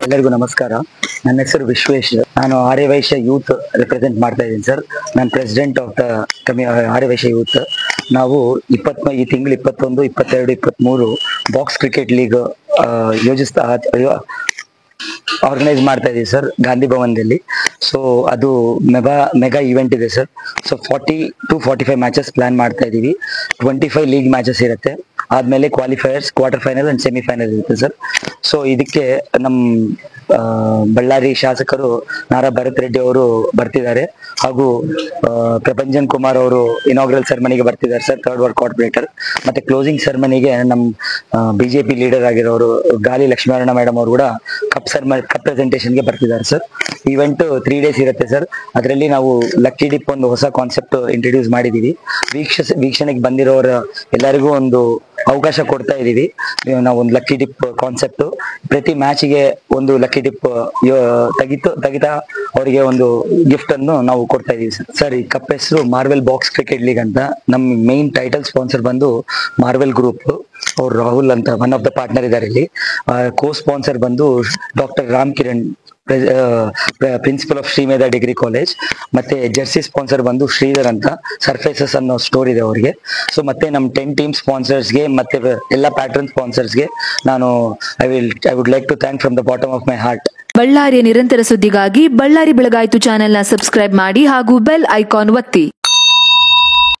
ಎಲ್ಲರಿಗೂ ನಮಸ್ಕಾರ. ನನ್ನ ಹೆಸರು ವಿಶ್ವೇಶ್. ನಾನು ಆರ್ಯವೈಶ್ಯ ಯೂತ್ ರೆಪ್ರೆಸೆಂಟ್ ಮಾಡ್ತಾ ಇದ್ದೀನಿ ಸರ್. ನಾನು president of the Aryavaishya youth. ನಾವು ಈ ತಿಂಗಳು 21, 22, 23 ಬಾಕ್ಸ್ ಕ್ರಿಕೆಟ್ ಲೀಗ್ ಆರ್ಗನೈಸ್ ಮಾಡ್ತಾ ಇದೀವಿ ಸರ್, ಗಾಂಧಿ ಭವನದಲ್ಲಿ. ಸೊ ಅದು ಮೆಗಾ ಇವೆಂಟ್ ಇದೆ sir. So 40 to 45 matches plan ಮಾಡ್ತಾ ಇದೀವಿ. 25 ಲೀಗ್ ಮ್ಯಾಚಸ್ ಇರುತ್ತೆ. ಆದ್ಮೇಲೆ qualifiers, quarter final and semifinal ಇರುತ್ತೆ ಸರ್. ಸೊ ಇದಕ್ಕೆ ನಮ್ಮ ಬಳ್ಳಾರಿ ಶಾಸಕರು ನಾರಾ ಭರತ್ ರೆಡ್ಡಿ ಅವರು ಬರ್ತಿದ್ದಾರೆ, ಹಾಗೂ ಪ್ರಪಂಚನ್ ಕುಮಾರ್ ಅವರು ಇನಾಗ್ರಲ್ ಸೆರೆಮನಿಗೆ ಬರ್ತಿದ್ದಾರೆ ಸರ್, ಥರ್ಡ್ ವಾರ್ಡ್ ಕಾರ್ಪೊರೇಟರ್. ಮತ್ತೆ ಕ್ಲೋಸಿಂಗ್ ಸೆರೆಮನಿಗೆ ನಮ್ಮ ಬಿಜೆಪಿ ಲೀಡರ್ ಆಗಿರೋರು ಗಾಲಿ ಲಕ್ಷ್ಮೀನಾರಾಯಣ ಮೇಡಮ್ ಅವರು ಕೂಡ ಕಪ್ ಪ್ರೆಸೆಂಟೇಷನ್ಗೆ ಬರ್ತಿದ್ದಾರೆ ಸರ್. ಇವೆಂಟ್ 3 days ಇರುತ್ತೆ ಸರ್. ಅದರಲ್ಲಿ ನಾವು ಲಕ್ಕಿ ಡಿಪ್ ಒಂದು ಹೊಸ ಕಾನ್ಸೆಪ್ಟ್ ಇಂಟ್ರೊಡ್ಯೂಸ್ ಮಾಡಿದೀವಿ. ವೀಕ್ಷಣೆಗೆ ಬಂದಿರೋರ ಎಲ್ಲರಿಗೂ ಒಂದು ಅವಕಾಶ ಕೊಡ್ತಾ ಇದೀವಿ. ನಾವು ಒಂದು ಲಕ್ಕಿ ಡಿಪ್ ಕಾನ್ಸೆಪ್ಟ್, ಪ್ರತಿ ಮ್ಯಾಚ್ಗೆ ಒಂದು ಲಕ್ಕಿ ಡಿಪ್ ತೆಗಿತಾ ಅವರಿಗೆ ಒಂದು ಗಿಫ್ಟ್ ಅನ್ನು ನಾವು ಕೊಡ್ತಾ ಇದೀವಿ ಸರ್. ಈ ಕಪ್ ಹೆಸರು ಮಾರ್ವೆಲ್ ಬಾಕ್ಸ್ ಕ್ರಿಕೆಟ್ ಲೀಗ್ ಅಂತ. ನಮ್ಮ ಮೇನ್ ಟೈಟಲ್ ಸ್ಪಾನ್ಸರ್ ಬಂದು ಮಾರ್ವೆಲ್ ಗ್ರೂಪ್, ಅವ್ರು ರಾಹುಲ್ ಅಂತ ಒನ್ ಆಫ್ ದ ಪಾರ್ಟ್ನರ್ ಇದ್ದಾರೆ ಇಲ್ಲಿ. ಕೋ ಸ್ಪಾನ್ಸರ್ ಬಂದು doctor Ram Kiran, principal of Shrimedha degree college. ಮತ್ತೆ ಜರ್ಸಿ ಸ್ಪಾನ್ಸರ್ ಬಂದು ಶ್ರೀಧರ್ ಅಂತ, ಸರ್ಫೇಸಸ್ ಅನ್ನೋ ಸ್ಟೋರ್ ಇದೆ ಅವರಿಗೆ. ಸೊ ಮತ್ತೆ ನಮ್ಮ 10 ಟೀಮ್ ಸ್ಪಾನ್ಸರ್ಸ್ಗೆ ಮತ್ತೆ ಎಲ್ಲ ಪ್ಯಾಟ್ರನ್ ಸ್ಪಾನ್ಸರ್ಸ್ಗೆ ನಾನು I would like to thank from the bottom of my heart. ಬಳ್ಳಾರಿಯ ನಿರಂತರ ಸುದ್ದಿಗಾಗಿ ಬಳ್ಳಾರಿ ಬೆಳಗಾಯಿತು ಚಾನೆಲ್ನ ಸಬ್ಸ್ಕ್ರೈಬ್ ಮಾಡಿ ಹಾಗೂ ಬೆಲ್ ಐಕಾನ್ ಒತ್ತಿ.